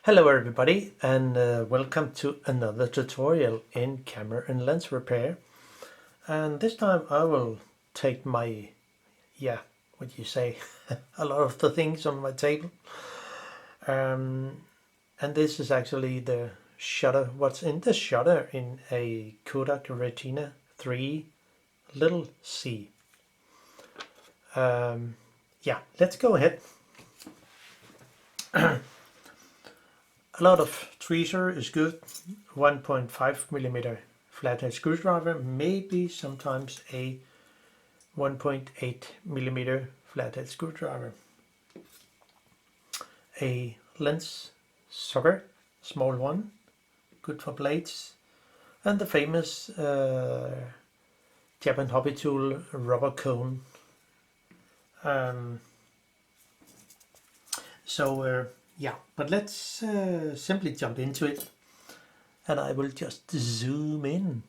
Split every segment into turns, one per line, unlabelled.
Hello everybody, and welcome to another tutorial in camera and lens repair. And this time I will take my, what you say, a lot of the things on my table. And this is actually the shutter, what's in the shutter in a Kodak Retina IIIc. Let's go ahead. A lot of tweezer is good, 1.5 millimeter flathead screwdriver, maybe sometimes a 1.8 millimeter flathead screwdriver. A lens sucker, small one, good for blades, and the famous Japan hobby tool rubber cone. But let's simply jump into it, and I will just zoom in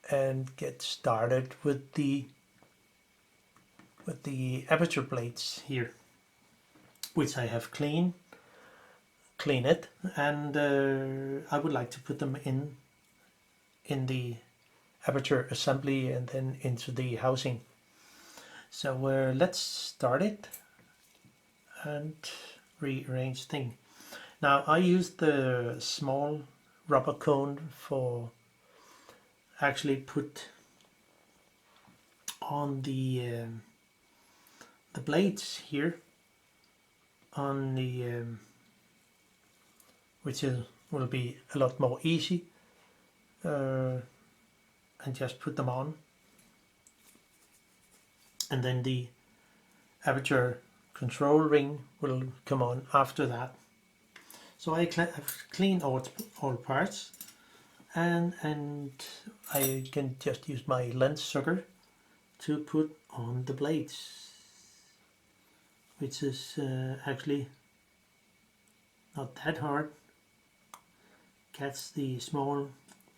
and get started with the aperture blades here, which I have cleaned, and I would like to put them in the aperture assembly and then into the housing. So let's start it and rearrange things. Now I used the small rubber cone for actually put on the blades here on the which will be a lot more easy, and just put them on, and then the aperture control ring will come on after that. So I have cleaned all parts, and I can just use my lens sucker to put on the blades, which is actually not that hard. Catch the small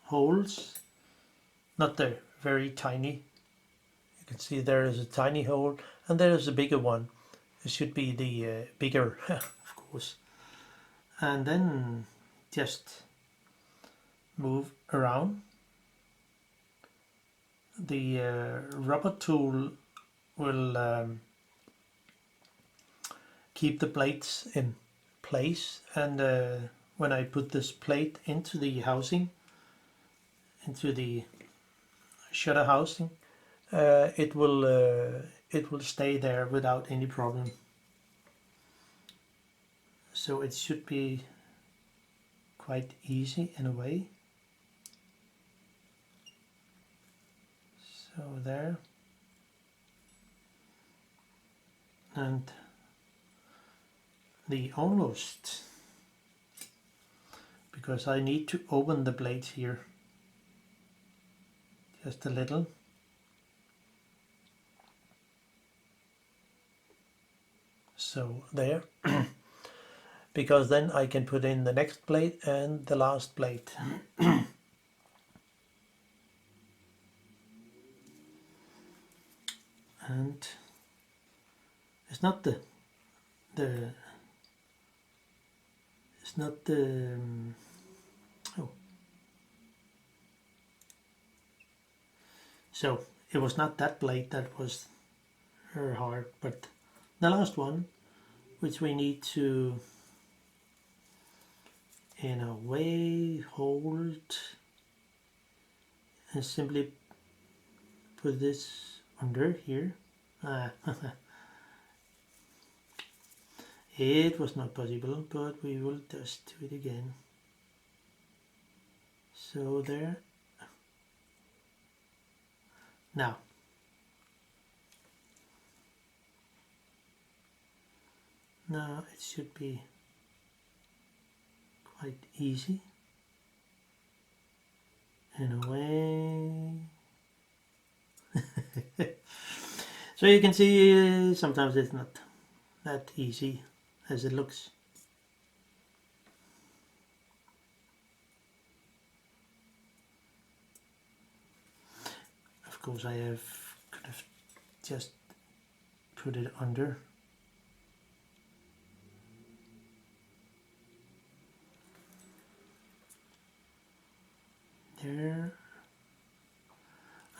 holes, not the very tiny. You can see there is a tiny hole and there is a bigger one. It should be the bigger, of course. And then just move around. The rubber tool will keep the plates in place, and when I put this plate into the housing, into the shutter housing, it will stay there without any problem. So it should be quite easy in a way. So there, and the almost, because I need to open the blades here just a little. So there. Because then I can put in the next blade and the last blade. And it's not the so it was not that blade that was hard, but the last one, which we need to in a way hold, and simply put this under here. It was not possible, but we will just do it again. So there. Now it should be quite easy in a way. So you can see sometimes it's not that easy as it looks. Of course I could have just put it under.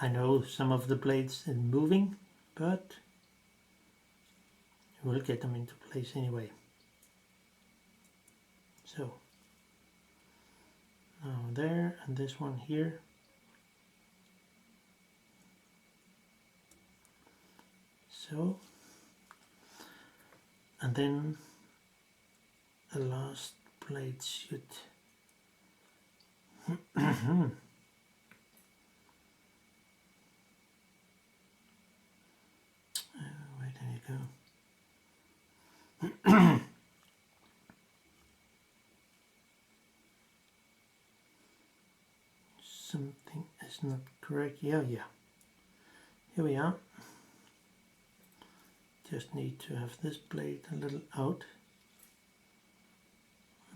I know some of the blades are moving, but we'll get them into place anyway. So now there, and this one here. So, and then the last blade should where did it go? Something is not correct. Yeah. Here we are. Just need to have this blade a little out.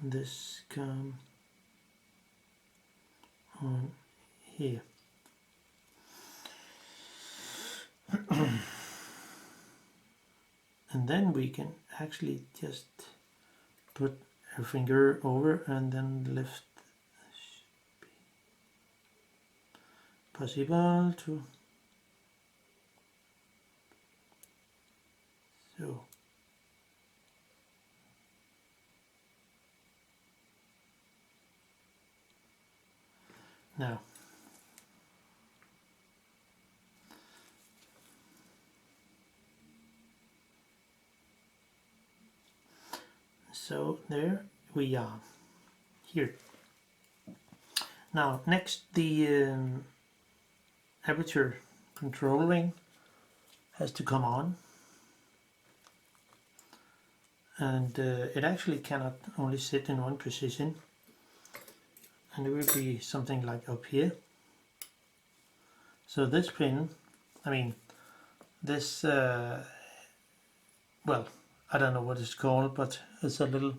And this come on here. And then we can actually just put a finger over and then lift. Possible to so now so there we are here. Now next the aperture control ring has to come on, and it actually cannot only sit in one position, and it will be something like up here. So this pin, I mean this well, I don't know what it's called, but it's a little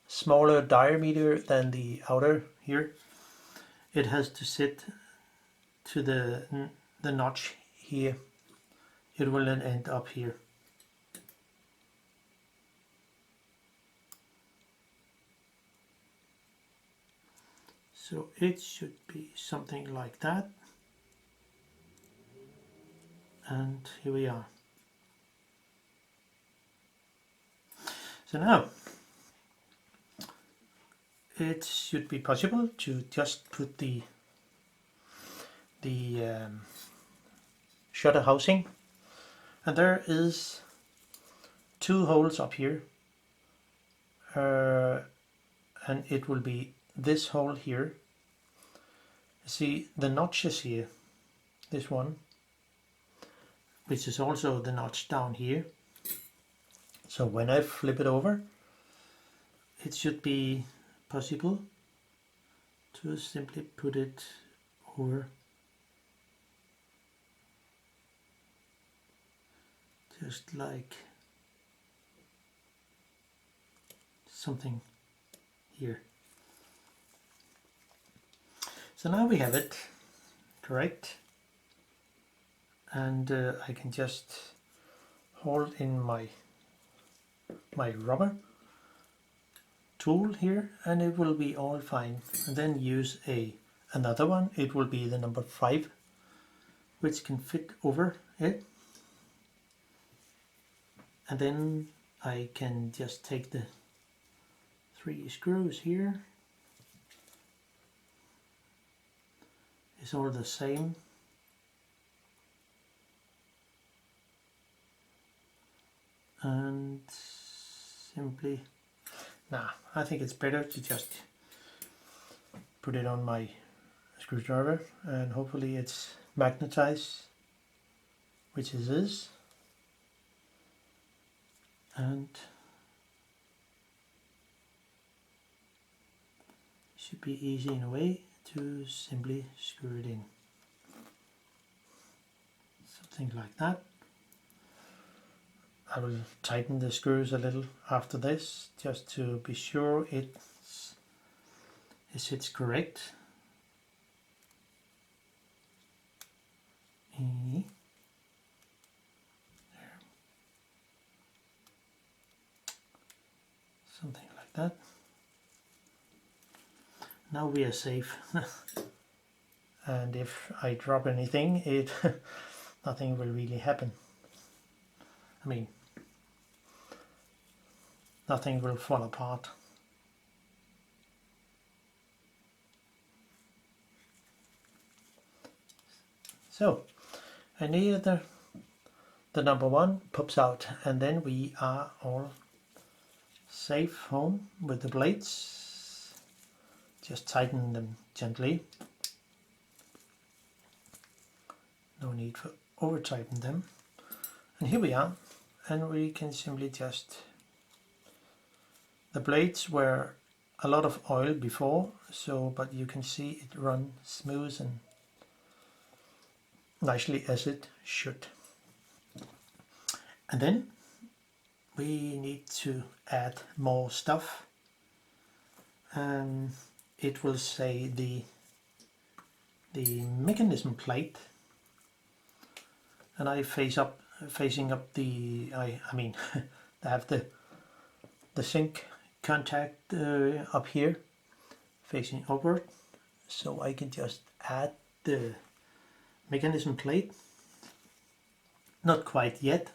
smaller diameter than the outer here. It has to sit to the notch here. It will then end up here. So it should be something like that. And here we are. So now it should be possible to just put the shutter housing, and there is 2 holes up here, and it will be this hole here. See the notches here, this one, which is also the notch down here. So when I flip it over, it should be possible to simply put it over just like something here. So now we have it correct, and I can just hold in my rubber tool here, and it will be all fine. And then use another one. It will be the number 5, which can fit over it. And then I can just take the 3 screws here. It's all the same. And simply, I think it's better to just put it on my screwdriver, and hopefully it's magnetized, which it is. And should be easy in a way to simply screw it in. Something like that. I will tighten the screws a little after this, just to be sure it sits correct. There. Something like that. Now we are safe. and if I drop anything, it nothing will really happen. I mean, nothing will fall apart. So, and here the number one pops out, and then we are all safe home with the blades. Just tighten them gently. No need for over tighten them. And here we are, and we can simply just, the blades were a lot of oil before, so but you can see it run smooth and nicely as it should. And then we need to add more stuff, and it will say the mechanism plate, and I facing up the I mean I have the sync contact up here facing upward, so I can just add the mechanism plate. Not quite yet,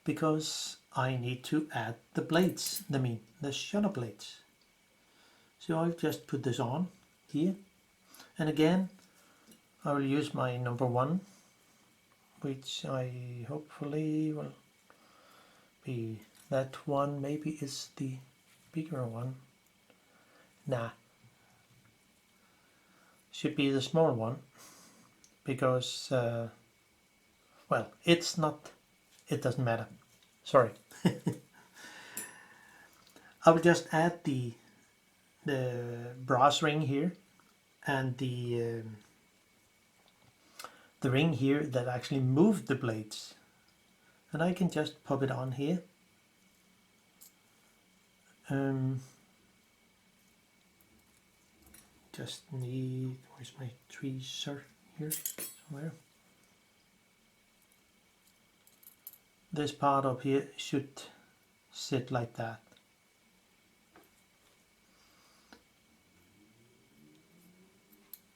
because I need to add the blades, the shutter blades. So I'll just put this on here, and again I will use my number one, which I hopefully will be that one. Maybe is the bigger one. Nah, should be the small one, because well, it's not, it doesn't matter, sorry. I will just add the brass ring here, and the ring here that actually moved the blades, and I can just pop it on here. Just need, where's my tweezer here somewhere? This part up here should sit like that.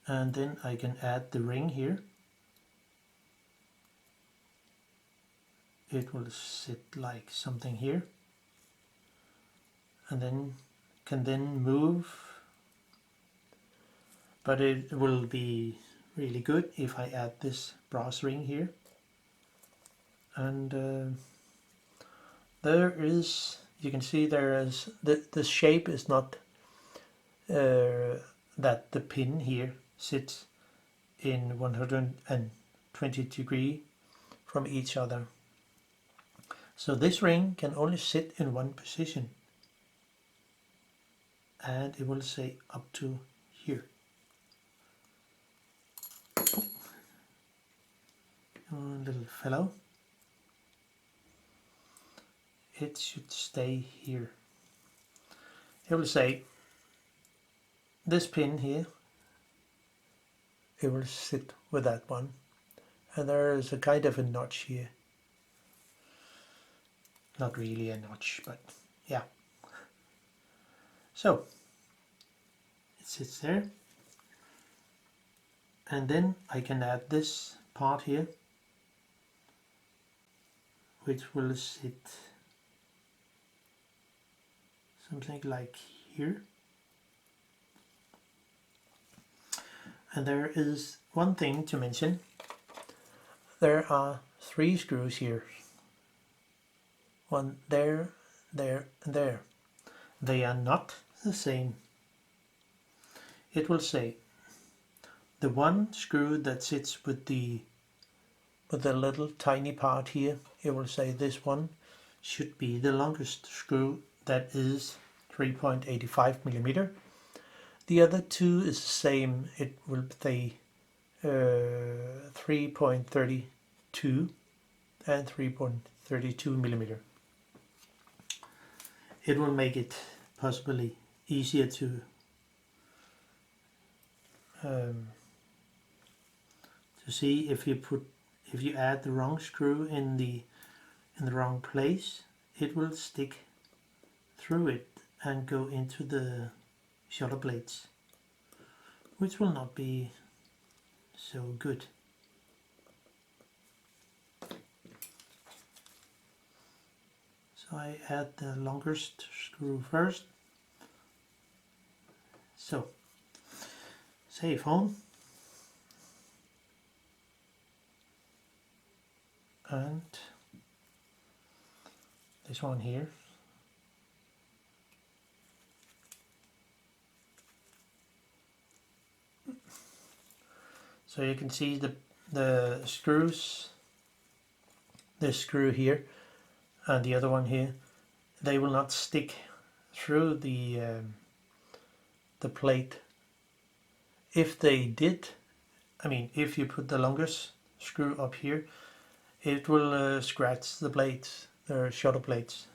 And then I can add the ring here. It will sit like something here, and then can then move, but it will be really good if I add this brass ring here. And there is, you can see there is, the shape is not that the pin here sits in 120 degrees from each other. So this ring can only sit in one position, and it will say up to here. Oh, little fellow. It should stay here. It will say this pin here, it will sit with that one, and there is a kind of a notch here. Not really a notch, but yeah. So it sits there, and then I can add this part here, which will sit something like here. And there is one thing to mention. There are 3 screws here. One there, there, and there. They are not the same. It will say the one screw that sits with the little tiny part here, it will say this one should be the longest screw, that is 3.85 millimeter. The other 2 is the same. It will say 3.32 and 3.32 millimeter. It will make it possibly easier to see if you add the wrong screw in the wrong place, it will stick through it and go into the shutter blades, which will not be So good. So I add the longest screw first. So save home. And this one here. So you can see the screws, this screw here and the other one here, they will not stick through the plate. If they did, I mean, if you put the longest screw up here, it will scratch the plates, the shutter plates.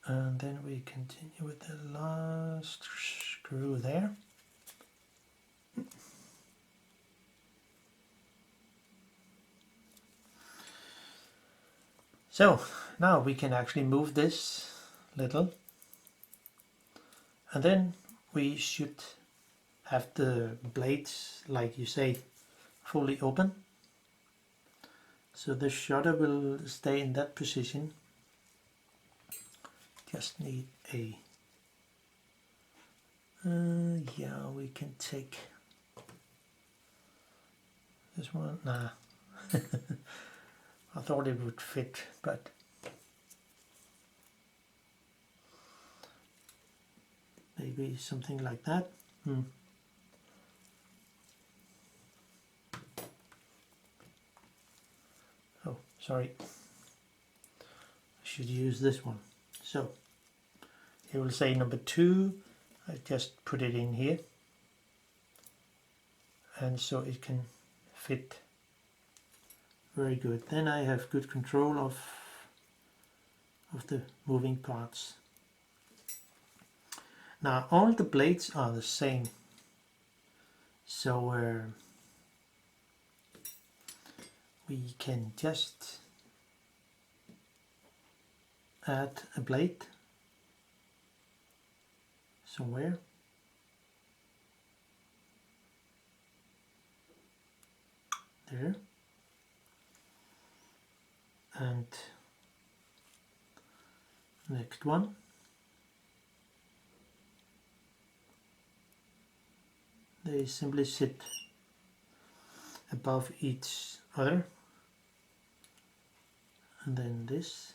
And then we continue with the last screw there. So now we can actually move this little, and then we should have the blades, like you say, fully open. So the shutter will stay in that position. Just need a yeah, we can take this one. Nah. I thought it would fit, but maybe something like that. Oh, sorry. I should use this one. So it will say number 2. I just put it in here, and so it can fit very good. Then I have good control of the moving parts. Now all the blades are the same, so we can just add a blade somewhere. There. And next one. They simply sit above each other. And then this.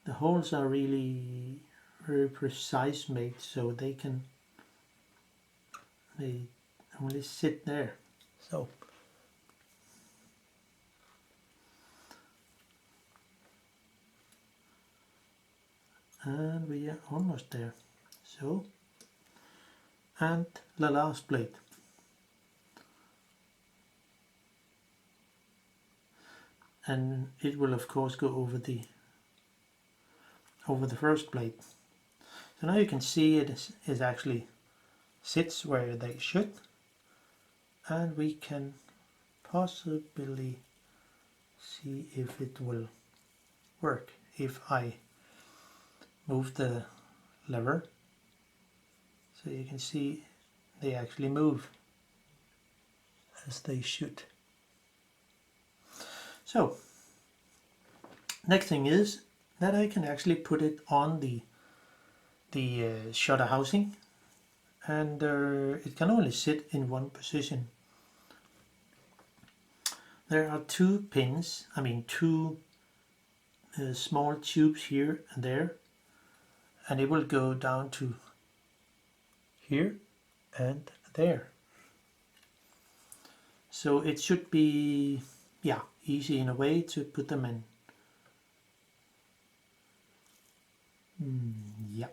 The holes are really very precise made, so they only sit there. So and we are almost there. So, and the last blade. And it will of course go over the first blade. So now you can see it is actually sits where they should, and we can possibly see if it will work if I move the lever. So you can see they actually move as they should. So next thing is that I can actually put it on the shutter housing, and it can only sit in one position. There are 2 pins, I mean 2 small tubes here and there, and it will go down to here and there. So it should be, yeah, easy in a way to put them in. Yeah,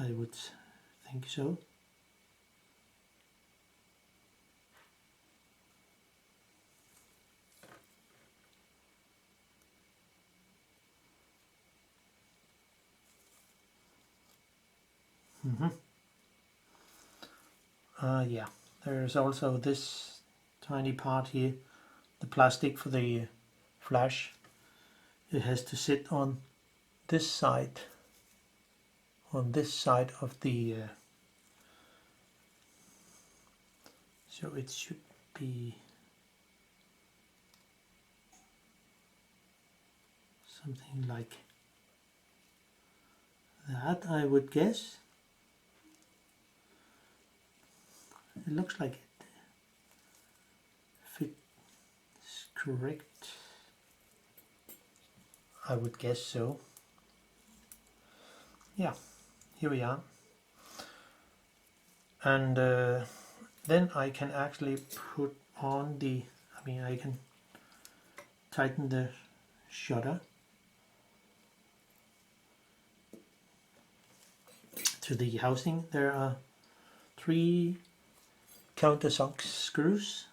I would think so. Yeah, there's also this tiny part here, the plastic for the flash. It has to sit on this side, of the so it should be something like that, I would guess. It looks like it fits correct. I would guess so. Yeah, here we are. And then I can actually put on the, I can tighten the shutter to the housing. There are 3 countersunk screws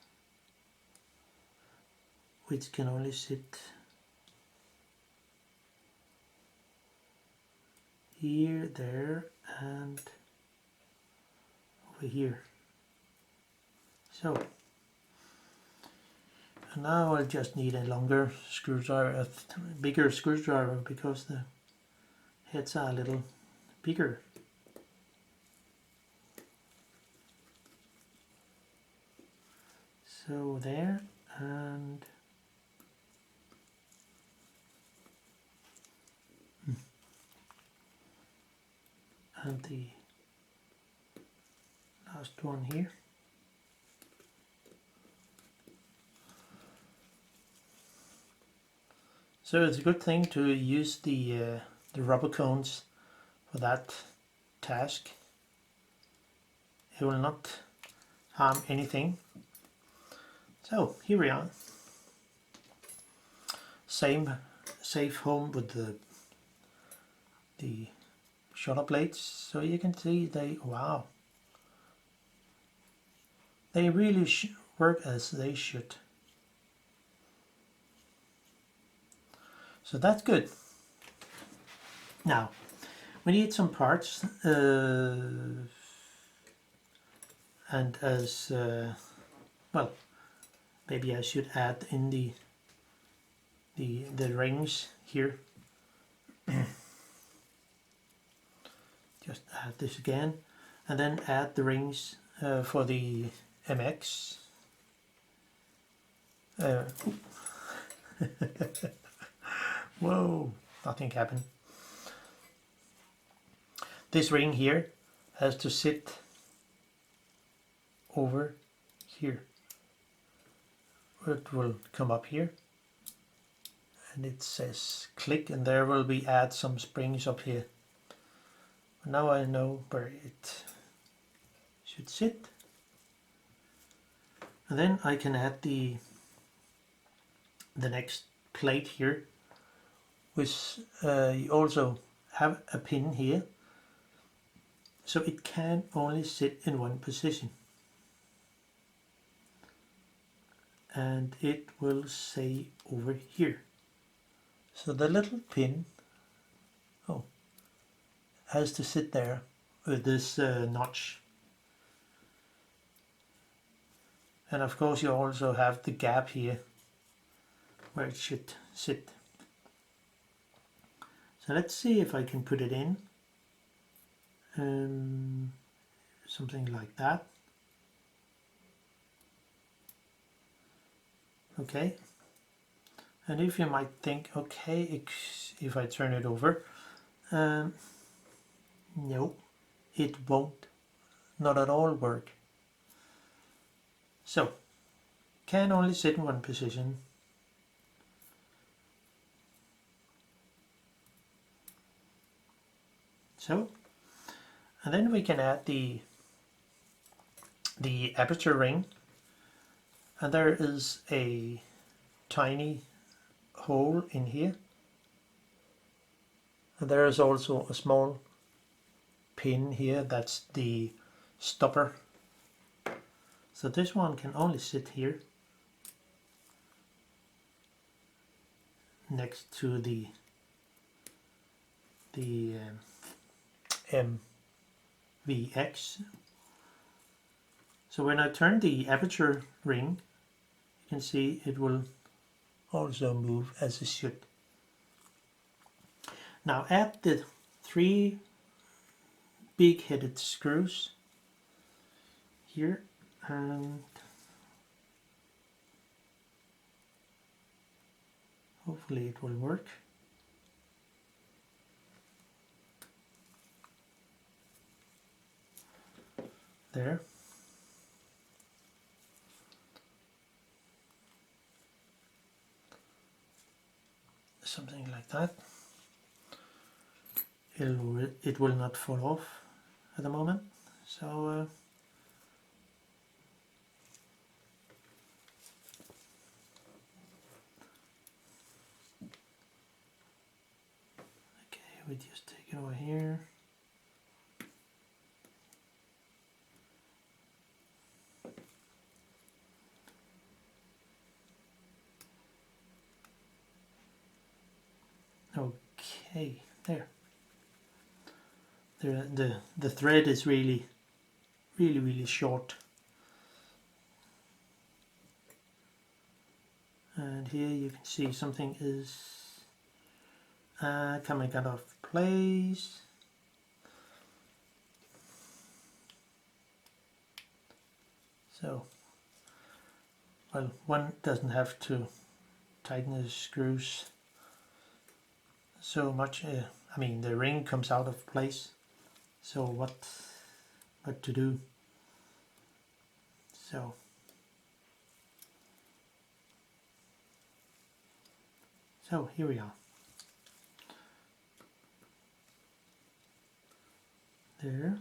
which can only sit here, there, and over here. So, and now I'll just need a longer screwdriver, a bigger screwdriver, because the heads are a little bigger. So there, and the last one here. So it's a good thing to use the rubber cones for that task. It will not harm anything. So here we are. Safe home with the shutter blades. So you can see they really work as they should. So that's good. Now we need some parts, and as well, maybe I should add in the rings here. Just add this again, and then add the rings for the MX. Whoa, nothing happened. This ring here has to sit over here. It will come up here and it says click, and there will be add some springs up here. Now I know where it should sit, and then I can add the next plate here, which you also have a pin here, so it can only sit in one position, and it will say over here. So the little pin has to sit there with this notch, and of course you also have the gap here where it should sit. So let's see if I can put it in, something like that. Okay, and if you might think, okay, if I turn it over, no, it won't, not at all work. So, can only sit in one position. So, and then we can add the aperture ring, and there is a tiny hole in here, and there is also a small pin here, that's the stopper. So this one can only sit here next to the MVX. So when I turn the aperture ring, you can see it will also move as it should. Now add the 3 big headed screws here, and hopefully it will work. There. Something like that. It will not fall off at the moment, so okay, we just take it over here. Okay, there. The thread is really short, and here you can see something is coming out of place. So, well, one doesn't have to tighten the screws so much. I mean, the ring comes out of place, so what to do? So here we are. There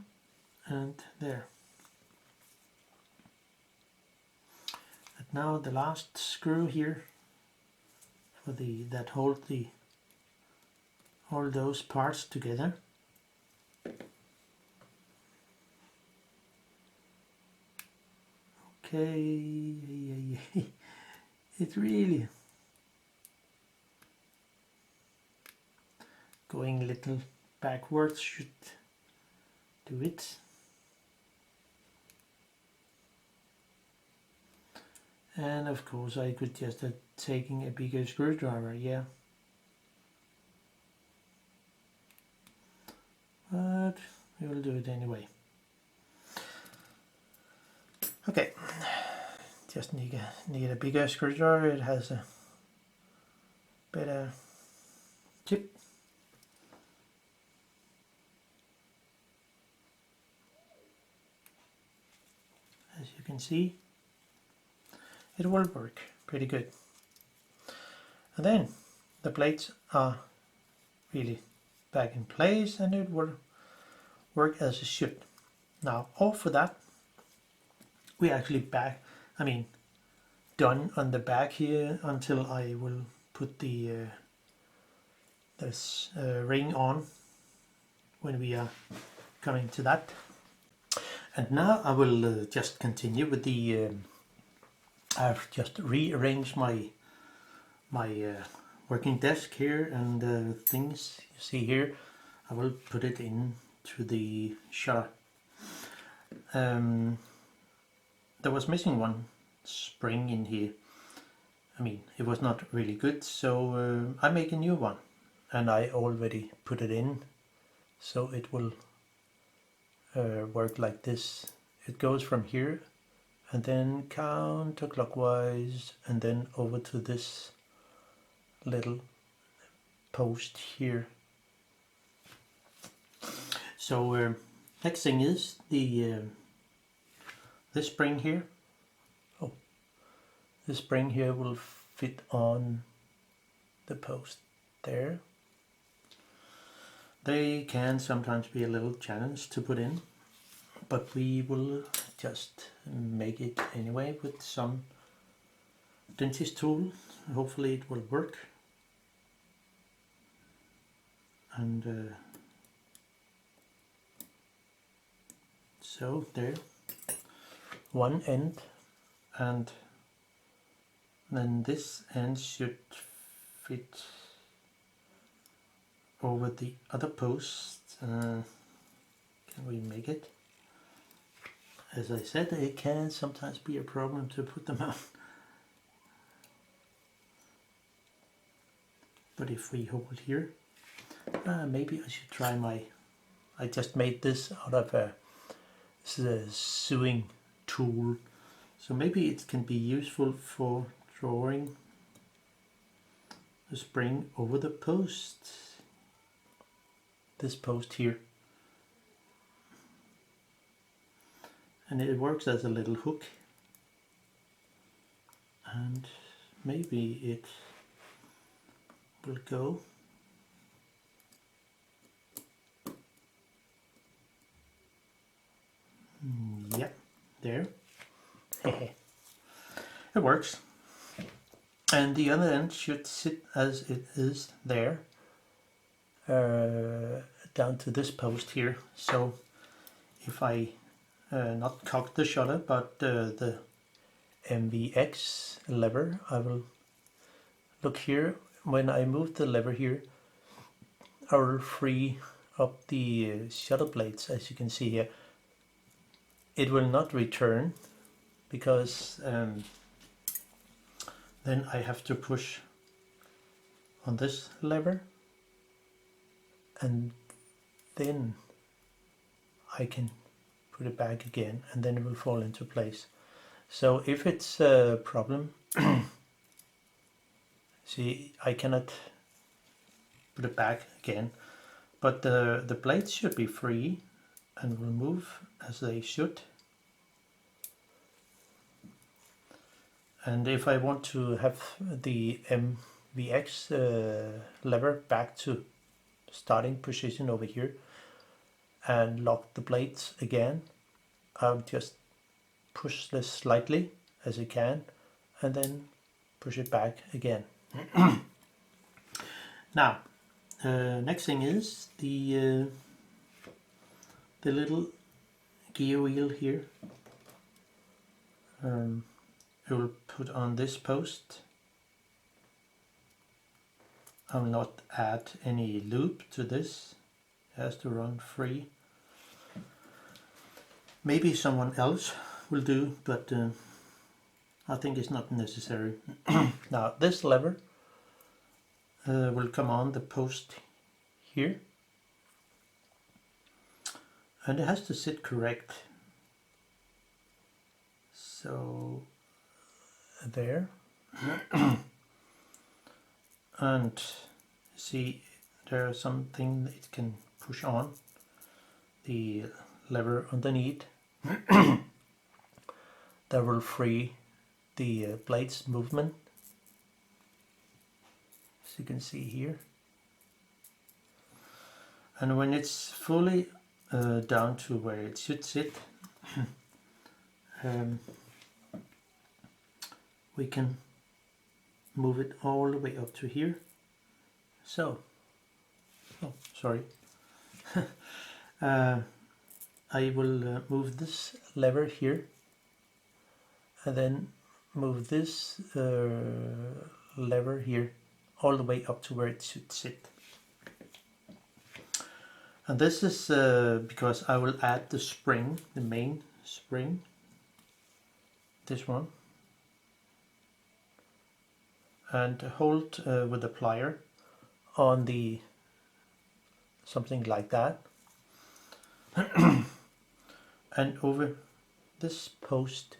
and there. And now the last screw here for that hold all those parts together. Okay, it's really going a little backwards, should do it. And of course I could just taking a bigger screwdriver, yeah. But we will do it anyway. Okay, just need a bigger screwdriver. It has a better tip. As you can see, it will work pretty good. And then the plates are really back in place, and it will work as it should. Now, all for that, we actually done on the back here until I will put the this ring on when we are coming to that. And now I will just continue with the I've just rearranged my working desk here, and things you see here I will put it into the shutter. There was missing one spring in here. I mean, it was not really good, so I make a new one, and I already put it in, so it will work like this. It goes from here and then counterclockwise and then over to this little post here. So next thing is the this spring here. Oh, this spring here will fit on the post there. They can sometimes be a little challenge to put in, but we will just make it anyway with some dentist tool. Hopefully it will work. And so there, one end, and then this end should fit over the other post. Can we make it? As I said, it can sometimes be a problem to put them on. But if we hold here, maybe I should try I just made this out of a sewing tool, so maybe it can be useful for drawing the spring over the post, this post here, and it works as a little hook, and maybe it will go yeah, there. It works. And the other end should sit as it is there, down to this post here. So if I not cock the shutter, but the MVX lever, I will look here. When I move the lever here, I will free up the shutter blades, as you can see here. It will not return because then I have to push on this lever, and then I can put it back again, and then it will fall into place. So if it's a problem, see, I cannot put it back again, but the blades should be free and will move as they should. And if I want to have the MVX lever back to starting position over here and lock the blades again, I'll just push this slightly as I can and then push it back again. Now, next thing is the little gear wheel here. I will put on this post. I will not add any loop to this. It has to run free. Maybe someone else will do, but I think it's not necessary. Now this lever will come on the post here, and it has to sit correct. So there. And see, there's something that it can push on the lever underneath that will free the blades movement, as you can see here. And when it's fully down to where it should sit, we can move it all the way up to here. So, oh, sorry. I will move this lever here and then move this lever here all the way up to where it should sit. And this is because I will add the spring, the main spring, this one, and hold with the plier on the something like that, and over this post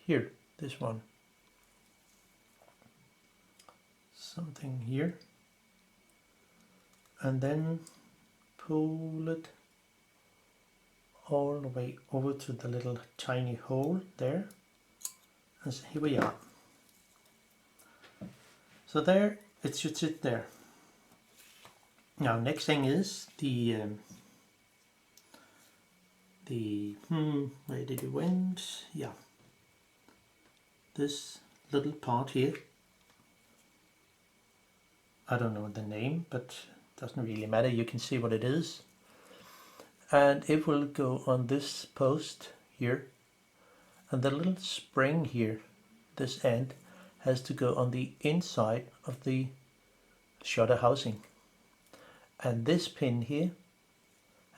here, this one, something here, and then pull it all the way over to the little tiny hole there, and so here we are. So there, it should sit there. Now next thing is the where did it went? Yeah, this little part here. I don't know the name, but it doesn't really matter. You can see what it is, and it will go on this post here, and the little spring here, this end, has to go on the inside of the shutter housing, and this pin here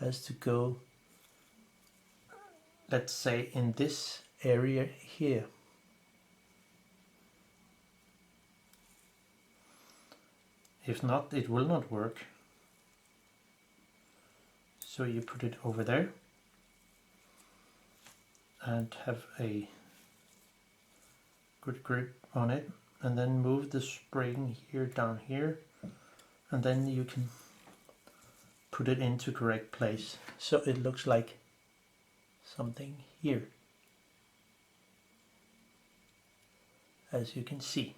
has to go, let's say, in this area here. if not, it will not work. So you put it over there and have a good grip on it, and then move the spring here down here, and then you can put it into correct place so it looks like something here, as you can see.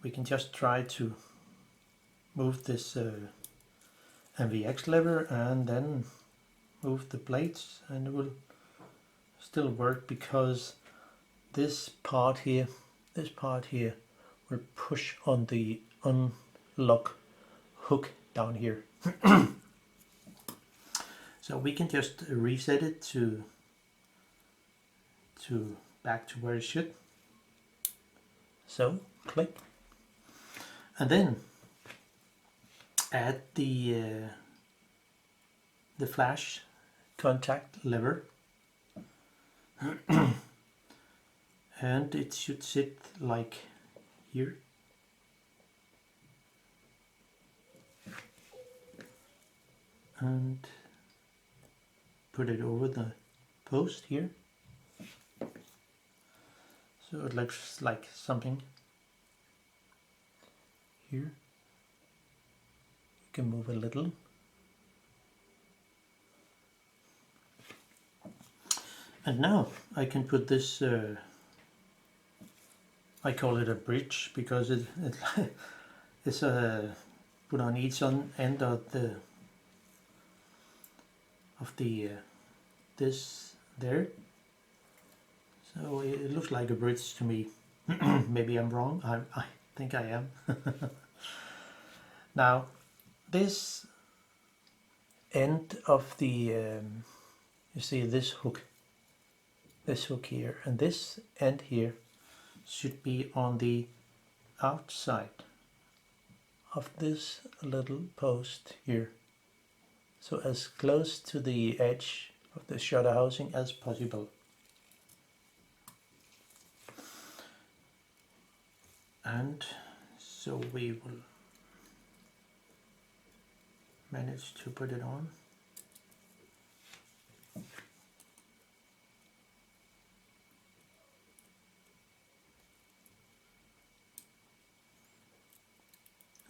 We can just try to move this MVX lever and then move the plates, and it will still work, because this part here will push on the unlock hook down here. So we can just reset it to back to where it should. So click, and then add the flash contact lever, and it should sit like here. And put it over the post here, so it looks like something here. You can move a little. And now I can put this, I call it a bridge, because it's put on each end of this there. So it looks like a bridge to me. Maybe I'm wrong. I think I am. Now this end of the you see this hook here, and this end here should be on the outside of this little post here, so as close to the edge of the shutter housing as possible. And so we will manage to put it on.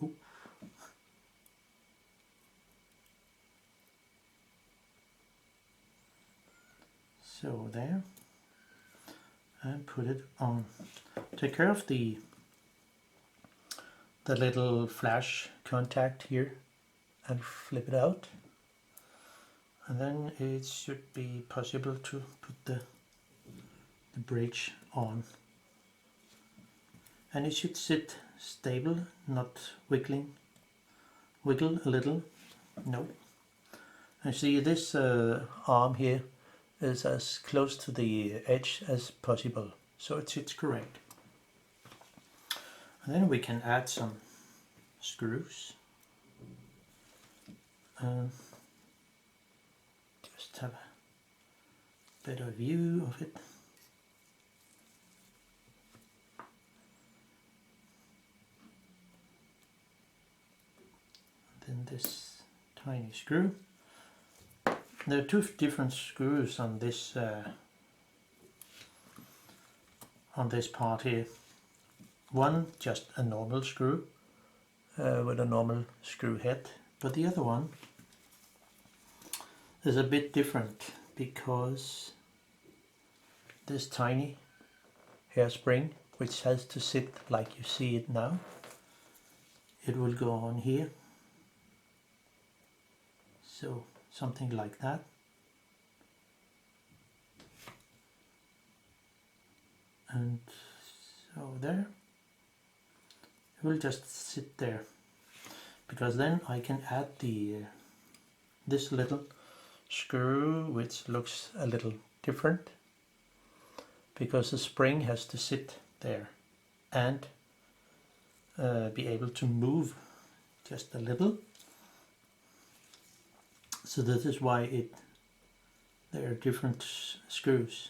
Oop. So there, and put it on. Take care of the little flash contact here and flip it out, and then it should be possible to put the bridge on, and it should sit stable, not wiggle a little. No. And see, this arm here is as close to the edge as possible, so it sits correct. And then we can add some screws. Just have a better view of it. Then this tiny screw. There are two different screws on this part here. One just a normal screw with a normal screw head, but the other one is a bit different, because this tiny hairspring, which has to sit like you see it now, it will go on here, so something like that. And so there, it will just sit there, because then I can add the this little screw, which looks a little different, because the spring has to sit there and be able to move just a little. So this is why there are different screws.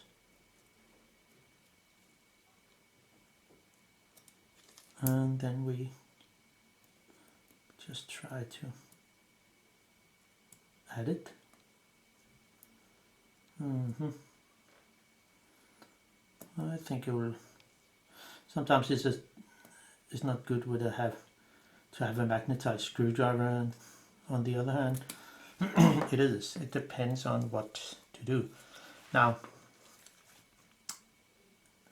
and then we just try to add it. I think it will. Sometimes this is not good with to have a magnetized screwdriver, and on the other hand, it is. It depends on what to do. Now,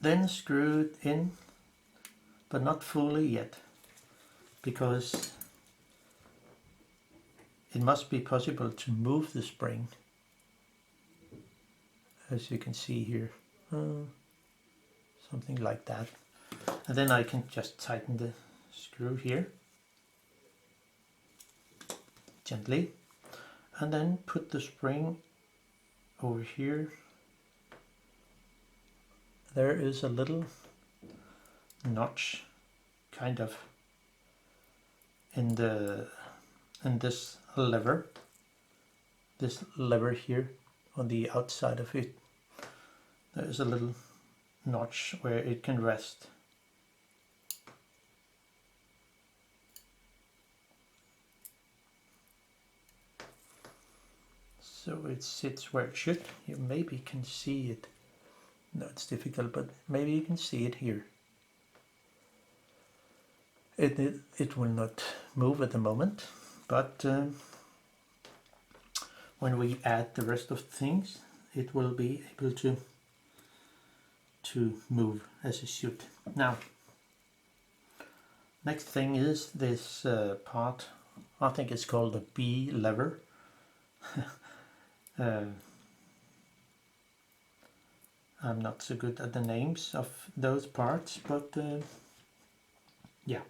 then screw it in, but not fully yet, because it must be possible to move the spring, as you can see here, something like that. And then I can just tighten the screw here gently, and then put the spring over here. There is a little notch kind of in this lever here on the outside of it. There is a little notch where it can rest. So it sits where it should. You maybe can see it. No, it's difficult, but maybe you can see it here. It will not move at the moment, but when we add the rest of things, it will be able to move as it should. Now, next thing is this part. I think it's called the B lever. I'm not so good at the names of those parts, but yeah,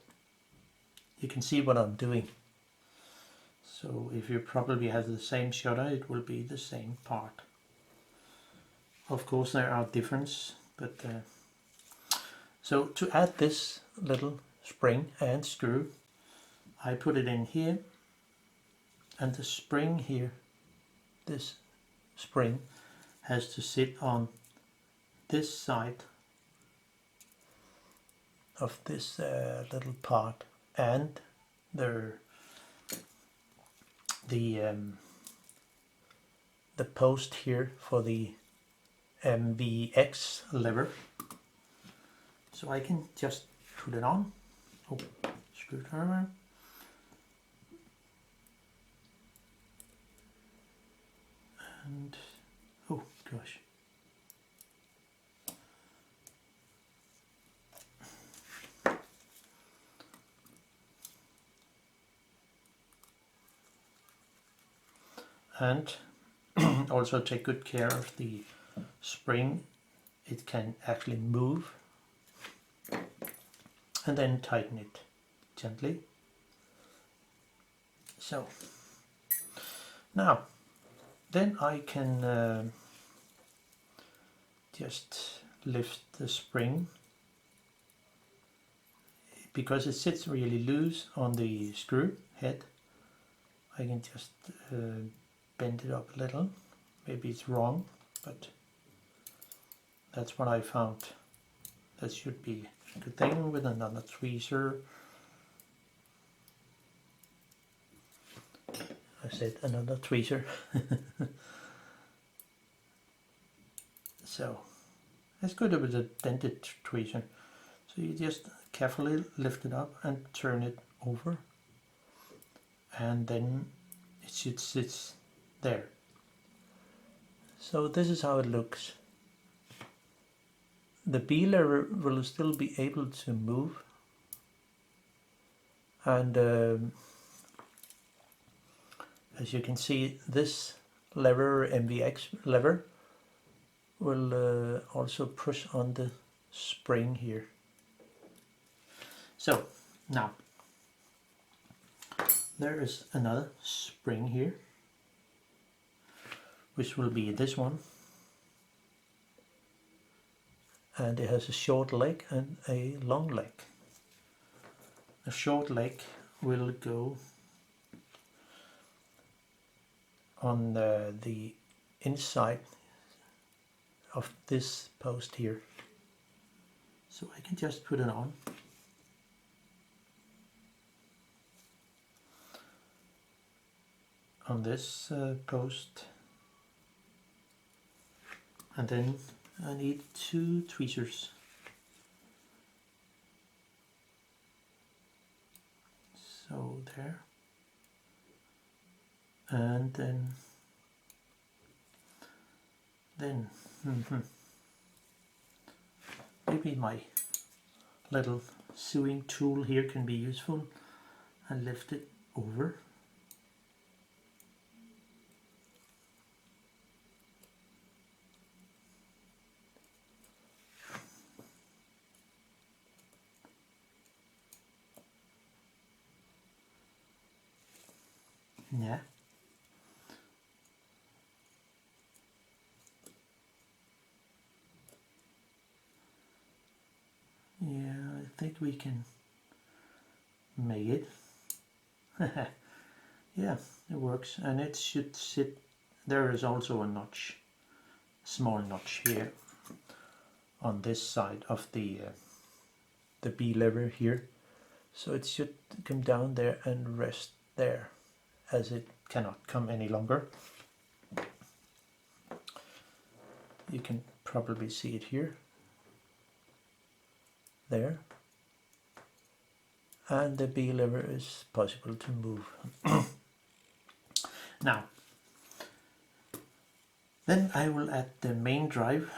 you can see what I'm doing. So if you probably have the same shutter, it will be the same part. Of course there are differences, but so to add this little spring and screw, I put it in here, and the spring here, this spring has to sit on this side of this little part, and the post here for the MVX lever. So I can just put it on. Oh, screwdriver. And oh gosh. And also take good care of the spring. It can actually move, and then tighten it gently. So now then I can just lift the spring, because it sits really loose on the screw head. I can just bend it up a little. Maybe it's wrong, but that's what I found. That should be a good thing. With another tweezer. I said another tweezer. So it's good with a dented tweezer. So you just carefully lift it up and turn it over, and then it should sit there. So this is how it looks. The B lever will still be able to move, and as you can see, this lever, MVX lever, will also push on the spring here. So now there is another spring here, which will be this one, and it has a short leg and a long leg. The short leg will go on the inside of this post here. So I can just put it on. on this post, and then I need 2 tweezers. So there, and then maybe my little sewing tool here can be useful, and lift it over. Yeah. Yeah, I think we can make it. Yeah, it works, and it should sit. There is also a notch, small notch here on this side of the B lever here, so it should come down there and rest there, as it cannot come any longer. You can probably see it here, there, and the B lever is possible to move. Now, then I will add the main drive.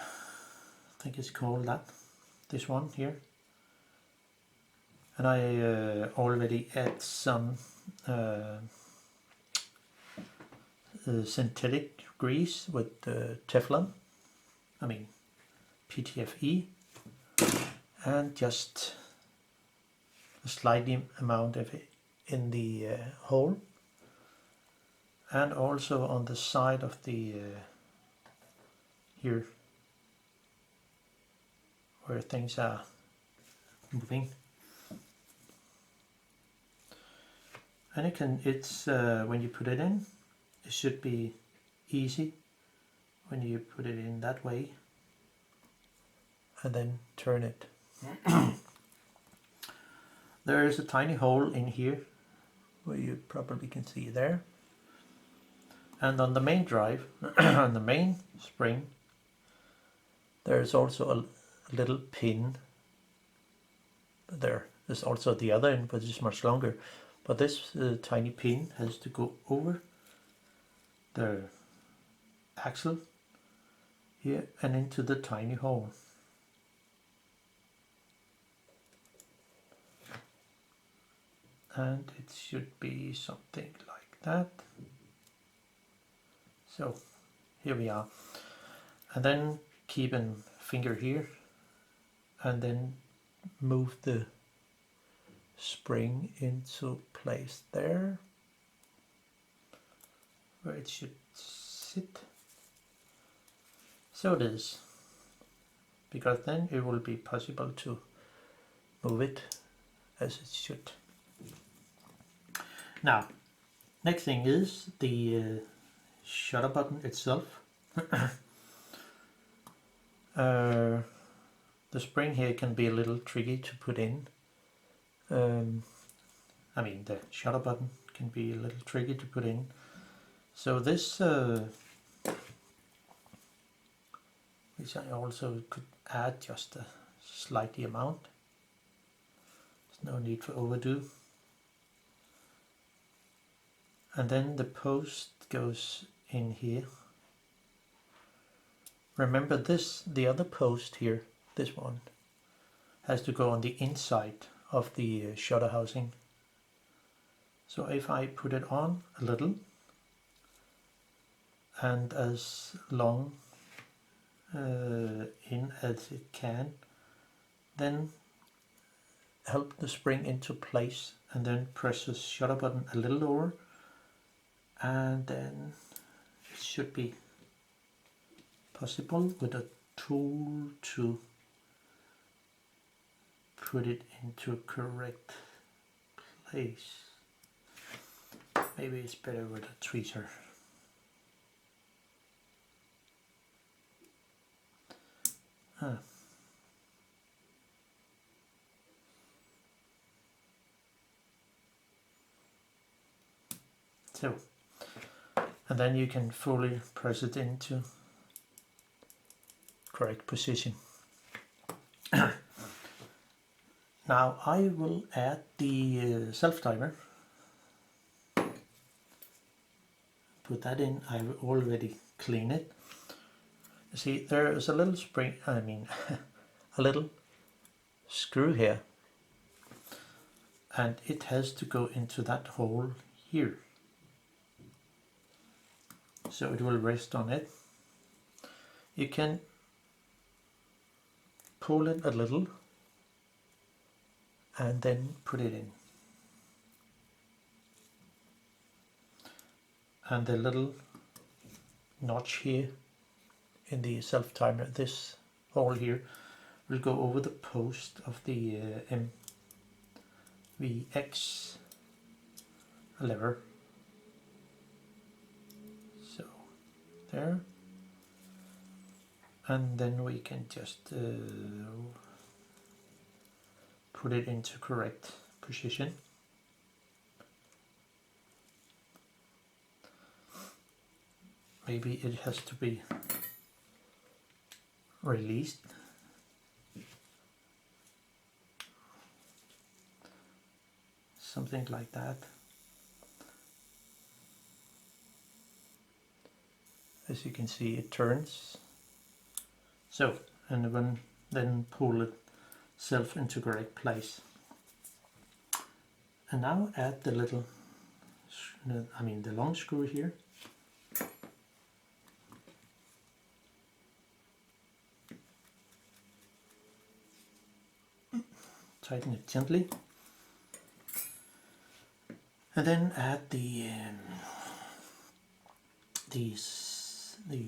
I think it's called that, this one here, and I already add some synthetic grease with Teflon, I mean PTFE, and just a slight amount of it in the hole, and also on the side of the here where things are moving. And it's when you put it in, it should be easy when you put it in that way, and then turn it. There is a tiny hole in here where you probably can see there, and on the main drive, on the main spring, there is also a little pin. There is also the other end, but it's much longer. But this tiny pin has to go over the axle here and into the tiny hole. And it should be something like that. So here we are, and then keep a finger here, and then move the spring into place there where it should sit. So it is, because then it will be possible to move it as it should. Now, next thing is the shutter button itself. The spring here can be a little tricky to put in. I mean, the shutter button can be a little tricky to put in. So this, which I also could add just a slightly amount. There's no need for overdo. And then the post goes in here. Remember this, the other post here, this one, has to go on the inside of the shutter housing. So if I put it on a little, and as long in as it can, then help the spring into place, and then press the shutter button a little lower, and then it should be possible with a tool to put it into correct place. Maybe it's better with a tweezer. So and then you can fully press it into correct position. Now I will add the self-timer. Put that in. I've already cleaned it. You see, there is a little spring, a little screw here, and it has to go into that hole here, so it will rest on it. You can pull it a little and then put it in, and the little notch here in the self-timer, this hole here, will go over the post of the MVX lever. So there, and then we can just put it into correct position. Maybe it has to be released. Something like that. As you can see, it turns. So, and then pull itself into correct place. And now add the little, the long screw here. Tighten it gently, and then add the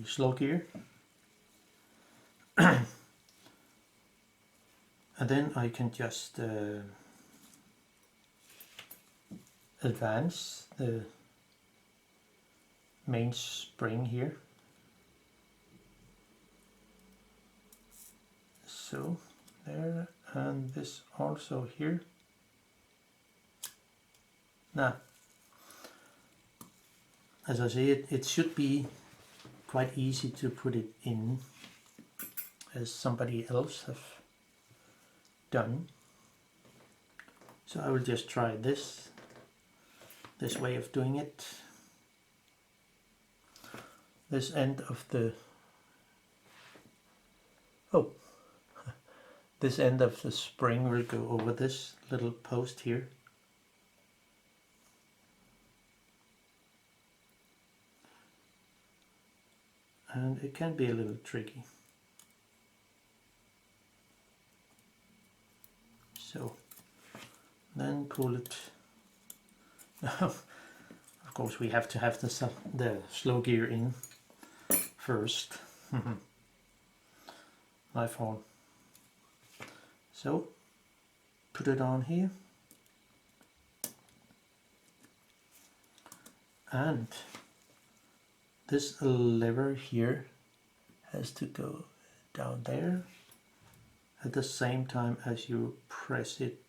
slow gear, and then I can just advance the main spring here, so there. And this also here. Now, as I say, it should be quite easy to put it in, as somebody else have done. So I will just try this way of doing it. This end of the this end of the spring will go over this little post here. And it can be a little tricky. So then pull it. Of course we have to have the slow gear in first. My fault. So put it on here, and this lever here has to go down there at the same time as you press it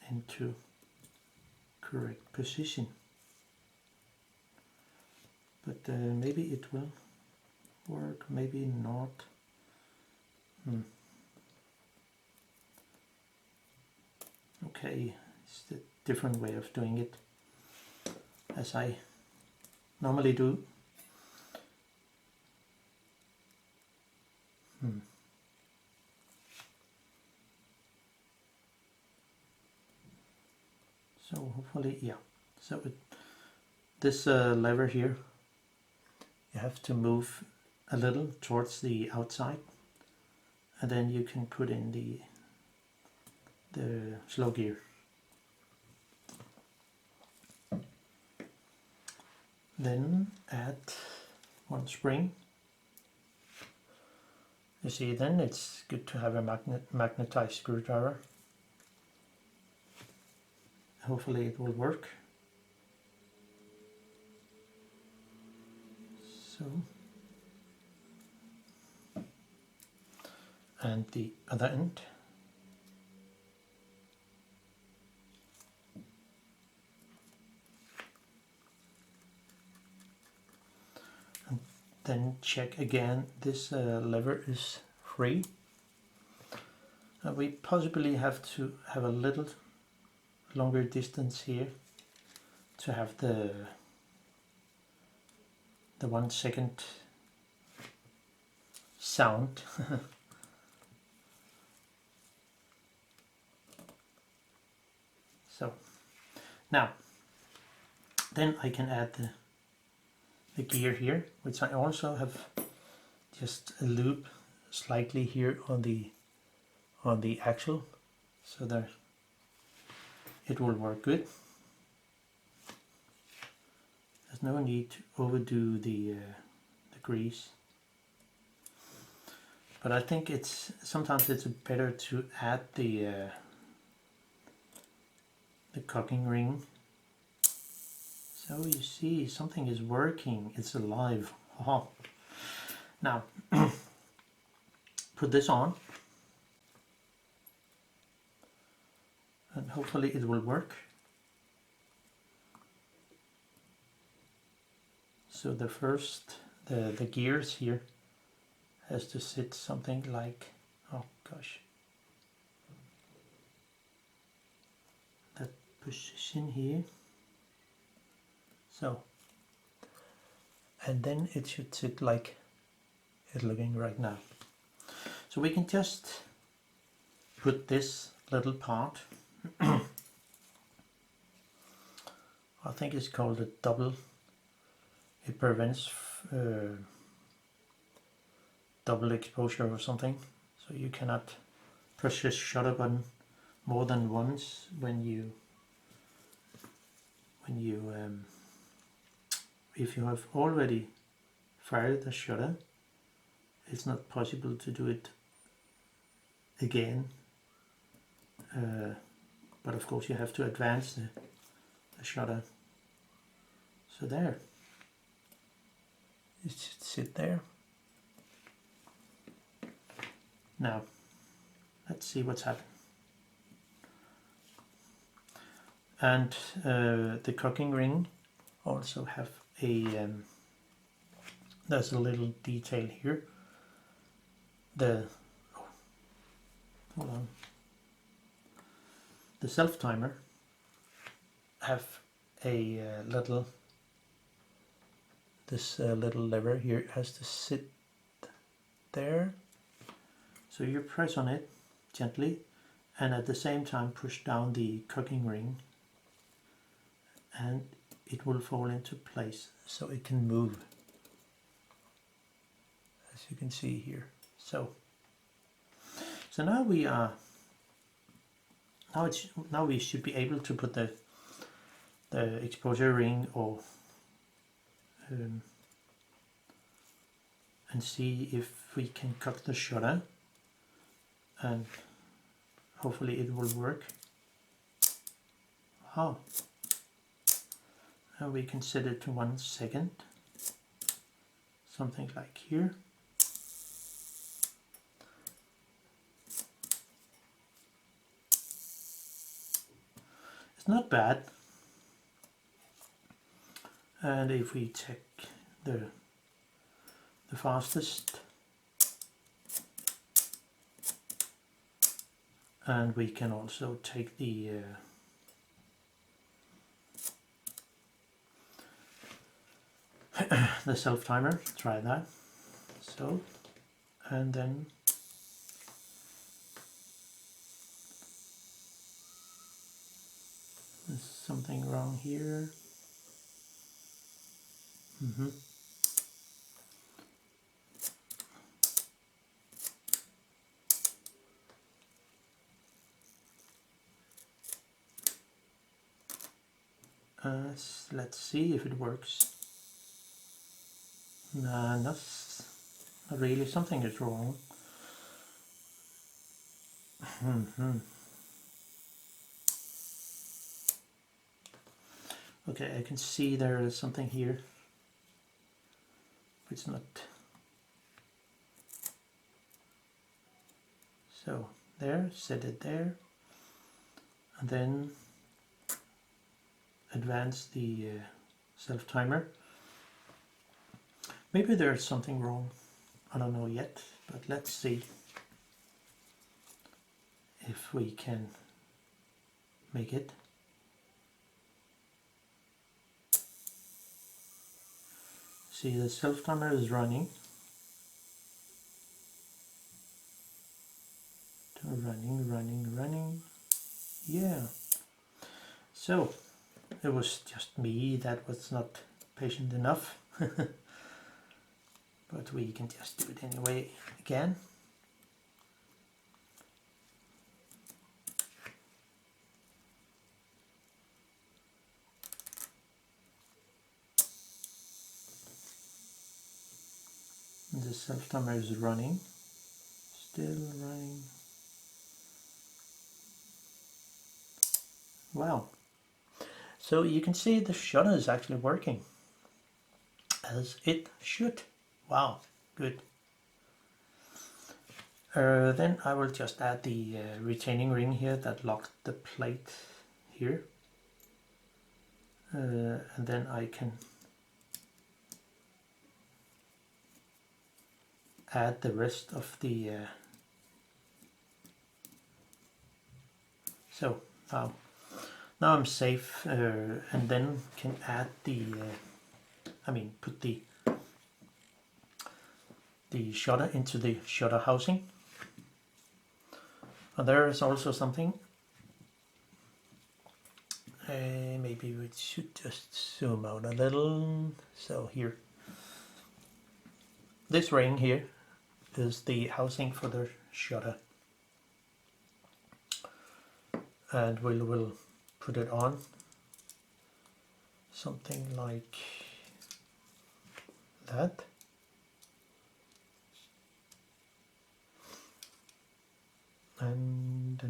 into correct position. But maybe it will work, maybe not. Okay, it's a different way of doing it, as I normally do. So hopefully, yeah. So this lever here, you have to move a little towards the outside, and then you can put in the slow gear. Then add one spring. You see, then it's good to have a magnetized screwdriver. Hopefully it will work. So, and the other end. then check again this lever is free. We possibly have to have a little longer distance here to have the 1 second sound. So now then I can add the gear here, which I also have just a loop slightly here on the axle, so that it will work good. There's no need to overdo the grease, but I think sometimes it's better to add the cocking ring. So you see, something is working, it's alive. Oh. Now put this on and hopefully it will work. So the gears here has to sit something like, oh gosh, that position here. So, and then it should sit like it's looking right now. So we can just put this little part, I think it's called a double, it prevents double exposure or something. So you cannot push this shutter button more than once when you if you have already fired the shutter, it's not possible to do it again. But of course you have to advance the shutter. So there, it should sit there. Now let's see what's happened. And the cocking ring also have there's a little detail here. Hold on. The self timer have a little lever here. It has to sit there. So you press on it gently, and at the same time push down the cocking ring, and it will fall into place, so it can move, as you can see here. So now we are now we should be able to put the exposure ring or and see if we can cut the shutter, and hopefully it will work. Wow. And we can set it to 1 second, something like here. It's not bad. And if we check the fastest, and we can also take the the self timer, try that. So, and then there's something wrong here. Let's see if it works. Nah, not really. Something is wrong. Okay, I can see there is something here. It's not. So there, set it there, and then advance the self timer. Maybe there's something wrong. I don't know yet, but let's see if we can make it. See, the self-timer is running. Running. Yeah. So, it was just me that was not patient enough. But we can just do it anyway again. The self-timer is running. Still running. Wow. So you can see the shutter is actually working as it should. Wow, good. Then I will just add the retaining ring here that locked the plate here. And then I can add the rest of the so now I'm safe, and then can add the put the shutter into the shutter housing. And there is also something, maybe we should just zoom out a little. So here, this ring here is the housing for the shutter, and we will put it on something like that. And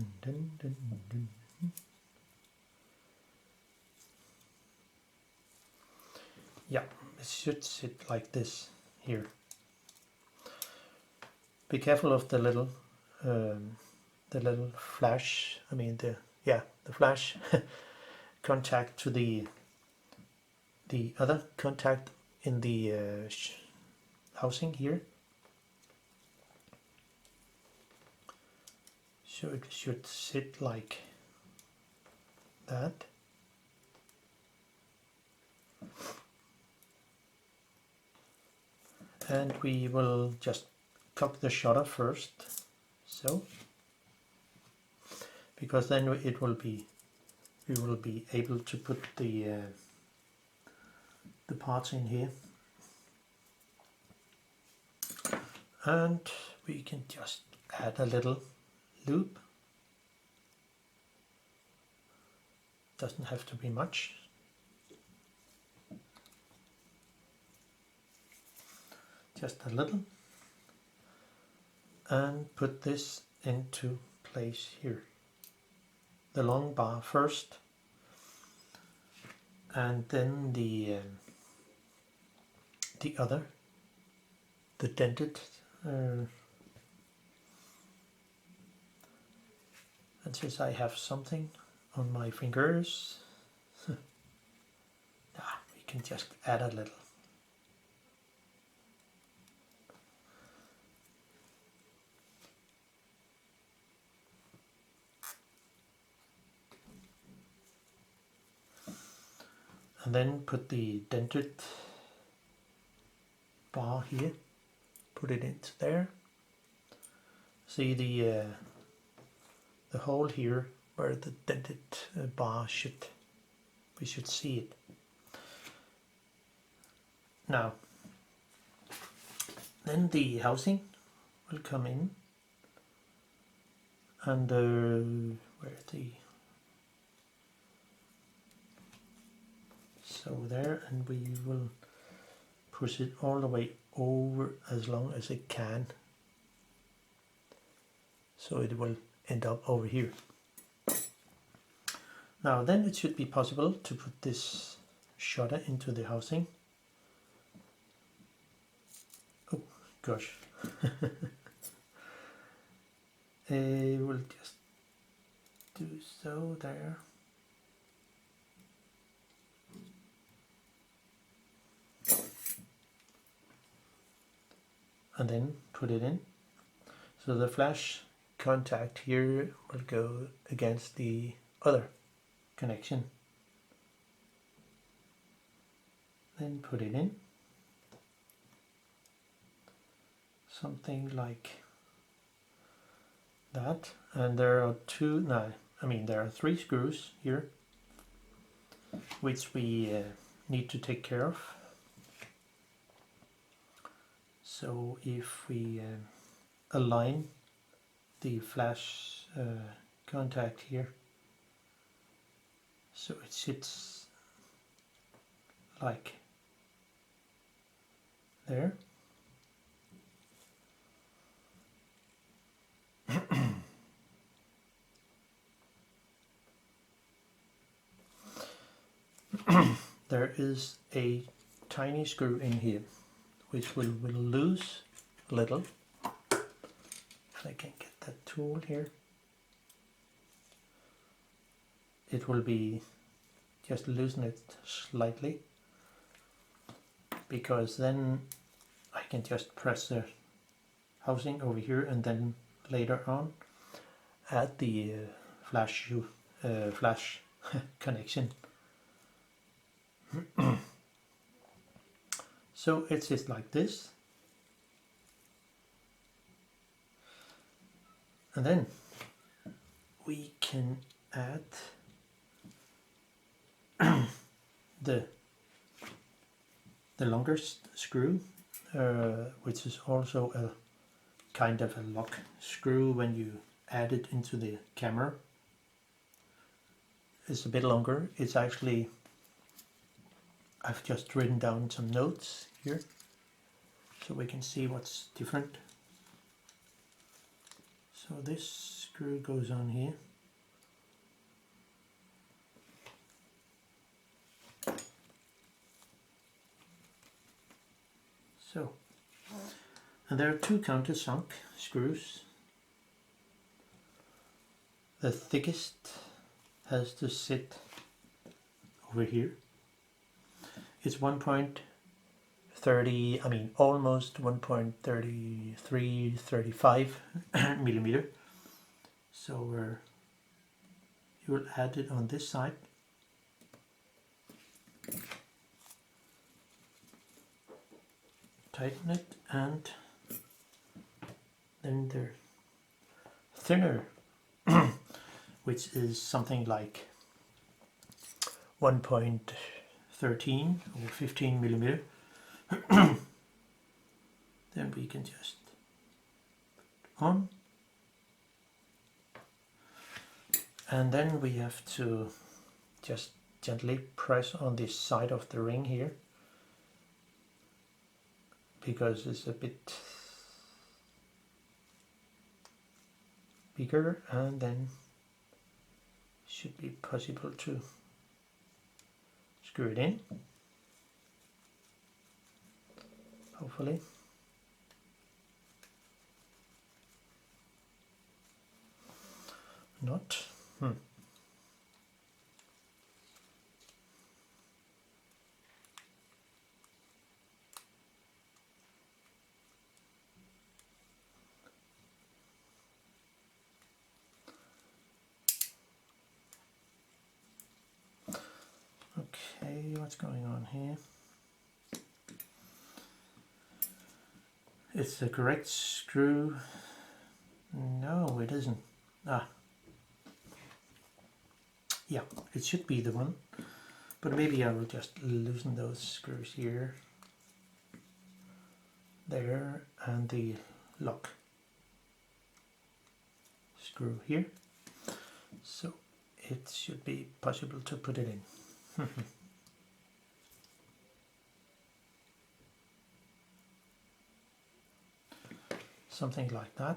yeah, it should sit like this here. Be careful of the little flash. The flash contact to the other contact in the housing here. So it should sit like that. And we will just cock the shutter first, so, because then we will be able to put the parts in here, and we can just add a little loop. Doesn't have to be much. Just a little. And put this into place here. The long bar first, and then the other, the dented. And since I have something on my fingers, we can just add a little. And then put the dented bar here, put it into there. See the hole here where the dented bar we should see it. Now, then the housing will come in, and there, and we will push it all the way over as long as it can, so it will end up over here. Now then it should be possible to put this shutter into the housing. Oh gosh. We'll just do so there. and then put it in. So the flash contact here will go against the other connection. Then put it in. Something like that. And there are there are 3 screws here, which we need to take care of. So if we align the flash contact here, so it sits like there. There is a tiny screw in here which will loose a little. If I can get that tool here, it will be just loosen it slightly, because then I can just press the housing over here and then later on add the flash connection. So it's just like this, and then we can add the longest screw, which is also a kind of a lock screw when you add it into the camera. It's a bit longer. It's actually, I've just written down some notes here so we can see what's different. So this screw goes on here. So, and there are 2 countersunk screws. The thickest has to sit over here. It's 1.30, almost 1.35 millimeter. So you will add it on this side. Tighten it, and then the thinner, which is something like 1.13 or 15 millimeter. Then we can just put on, and then we have to just gently press on this side of the ring here, because it's a bit bigger, and then should be possible to screw it in, hopefully. Not. Okay, what's going on here? It's the correct screw. No, it isn't. Yeah, it should be the one, but maybe I will just loosen those screws here, there, and the lock screw here, so it should be possible to put it in. Something like that.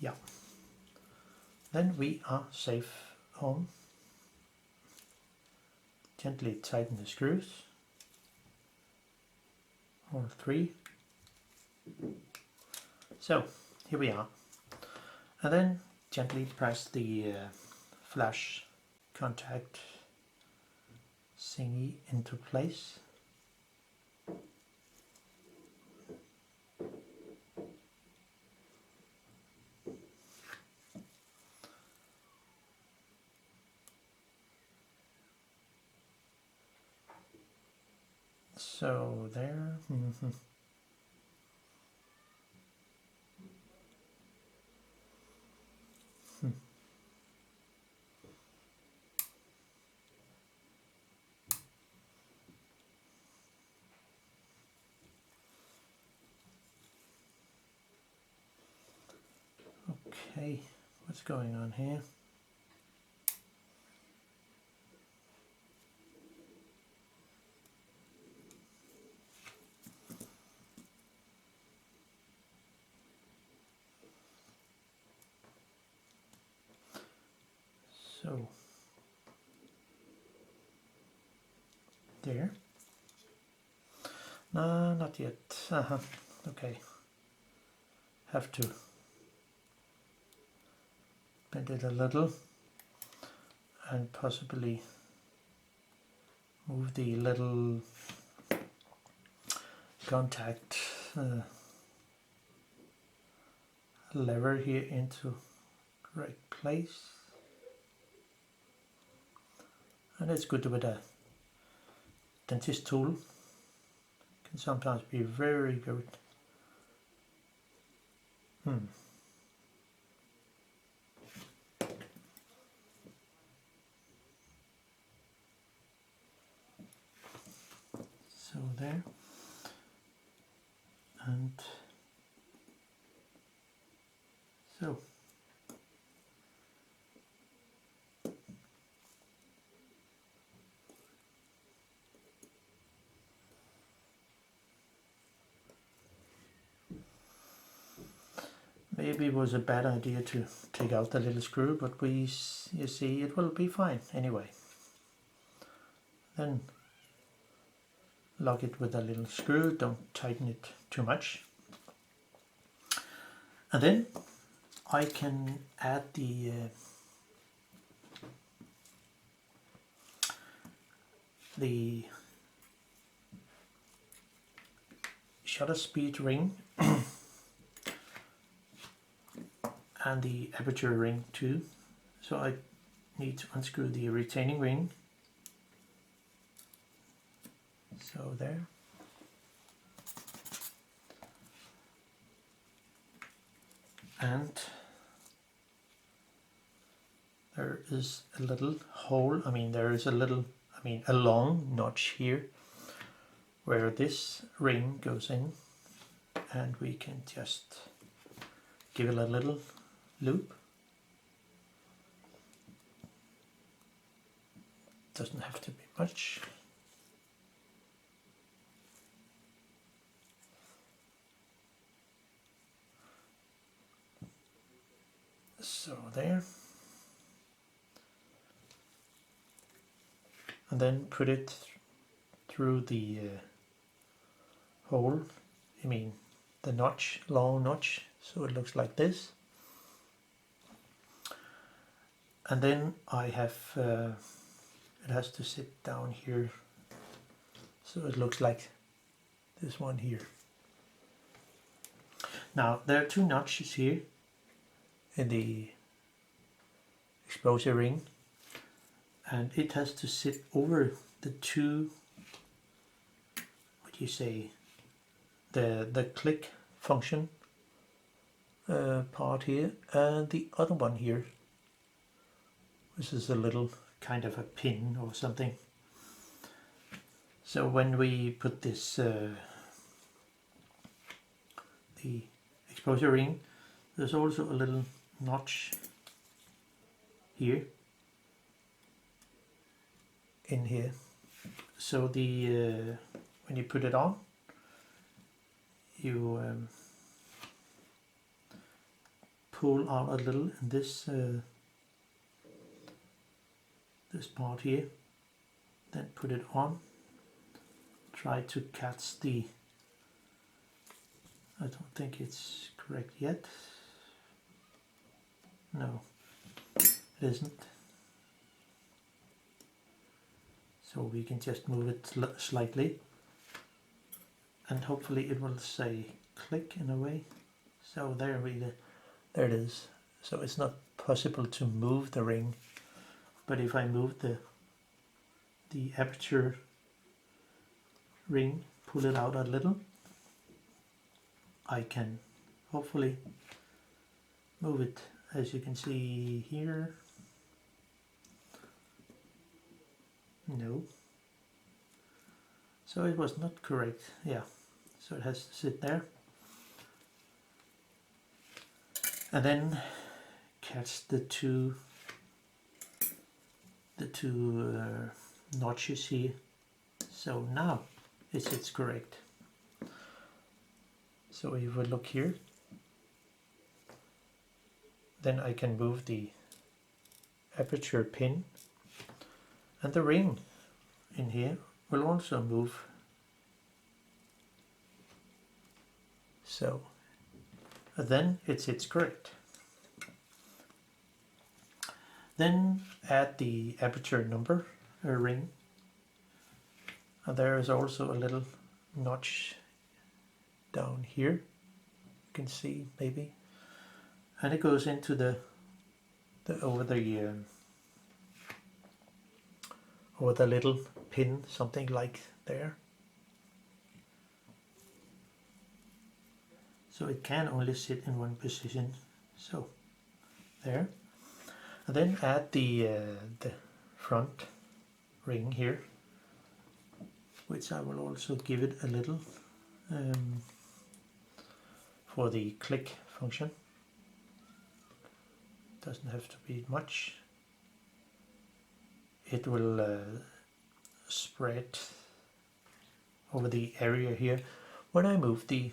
Yeah. Then we are safe home. Gently tighten the screws. All 3. So here we are. And then gently press the flash contact thingy into place. So there. Okay, what's going on here? So there. No, not yet. Okay. Have to bend it a little and possibly move the little contact lever here into correct place. And it's good with a dentist tool. Can sometimes be very good. So there. And so maybe it was a bad idea to take out the little screw, but you see it will be fine anyway. Then lock it with a little screw, don't tighten it too much. And then I can add the shutter speed ring and the aperture ring too. So I need to unscrew the retaining ring. So there. And there is a little hole, a long notch here where this ring goes in, and we can just give it a little loop. Doesn't have to be much. So there. And then put it through the hole, the notch, long notch, so it looks like this. And then I have, it has to sit down here, so it looks like this one here. Now there are two notches here in the exposure ring, and it has to sit over the two, the click function part here, and the other one here. This is a little kind of a pin or something. So when we put this the exposure ring, there's also a little notch here in here. So the when you put it on, you pull out a little in this this part here, then put it on. Try to catch the, I don't think it's correct yet. No, it isn't. So we can just move it slightly, and hopefully it will say click in a way. So there it is. So it's not possible to move the ring, but if I move the aperture ring, pull it out a little, I can hopefully move it, as you can see here. No. So it was not correct. Yeah. So it has to sit there. And then catch the two notches here. So now it sits correct. So if we look here, then I can move the aperture pin, and the ring in here will also move. So then it sits correct. Then add the aperture number ring, and there is also a little notch down here, you can see maybe, and it goes into the over the little pin, something like there. So it can only sit in one position. So there. And then add the front ring here, which I will also give it a little for the click function. Doesn't have to be much. It will spread over the area here when I move the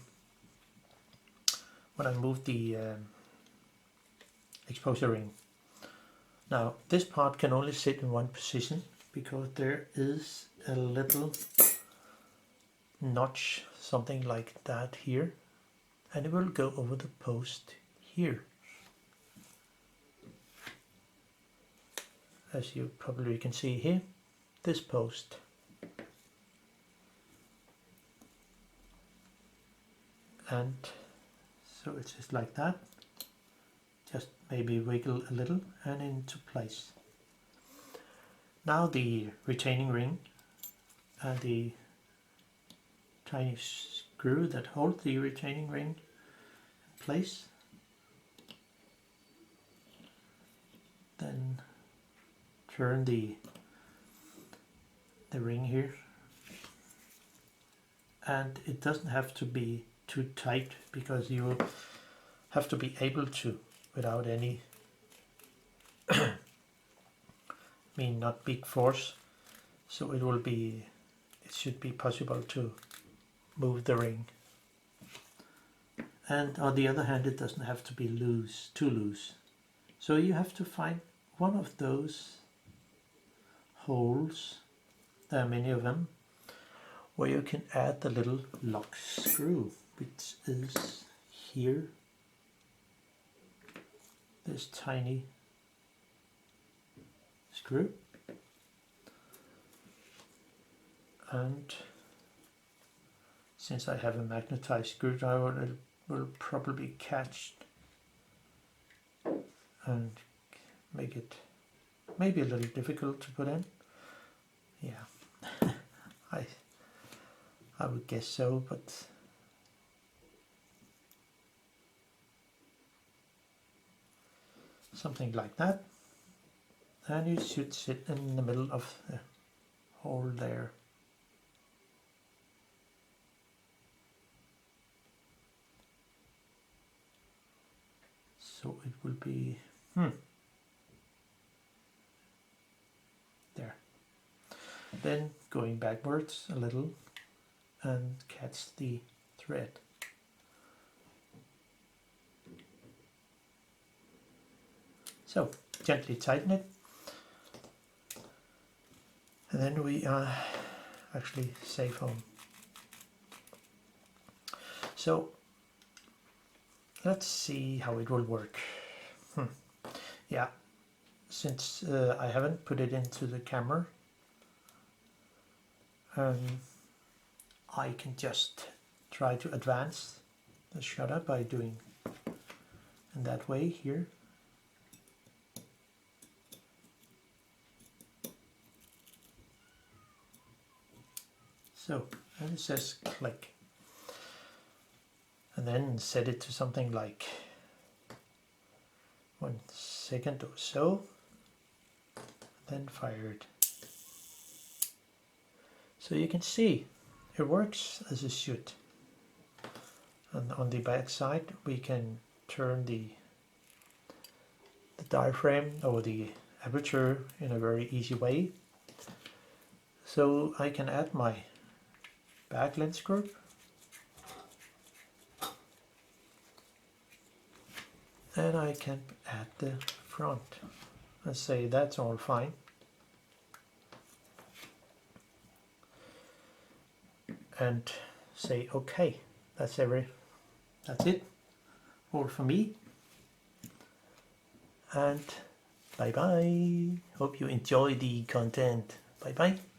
exposure ring. Now this part can only sit in one position because there is a little notch, something like that here, and it will go over the post here. As you probably can see here, this post. And so it's just like that. Just maybe wiggle a little and into place. Now the retaining ring and the tiny screw that holds the retaining ring in place. Then turn the ring here, and it doesn't have to be too tight because you will have to be able to, without any not big force, so it should be possible to move the ring. And on the other hand, it doesn't have to be too loose. So you have to find one of those holes, there are many of them, where you can add the little lock screw, which is here, this tiny screw. And since I have a magnetized screwdriver, it will probably catch and make it maybe a little difficult to put in. Yeah, I would guess so, but something like that. And you should sit in the middle of the hole there. So it will be there. Then going backwards a little and catch the thread. So gently tighten it, and then we are actually safe home. So let's see how it will work. Yeah, since I haven't put it into the camera, I can just try to advance the shutter by doing in that way here. So, and it says click. And then set it to something like 1 second or so. Then fire it. So you can see it works as it should. And on the back side we can turn the diaphragm or the aperture in a very easy way. So I can add my back lens group. And I can add the front. Let's say that's all fine. And say okay. That's it. All for me. And bye bye. Hope you enjoy the content. Bye bye.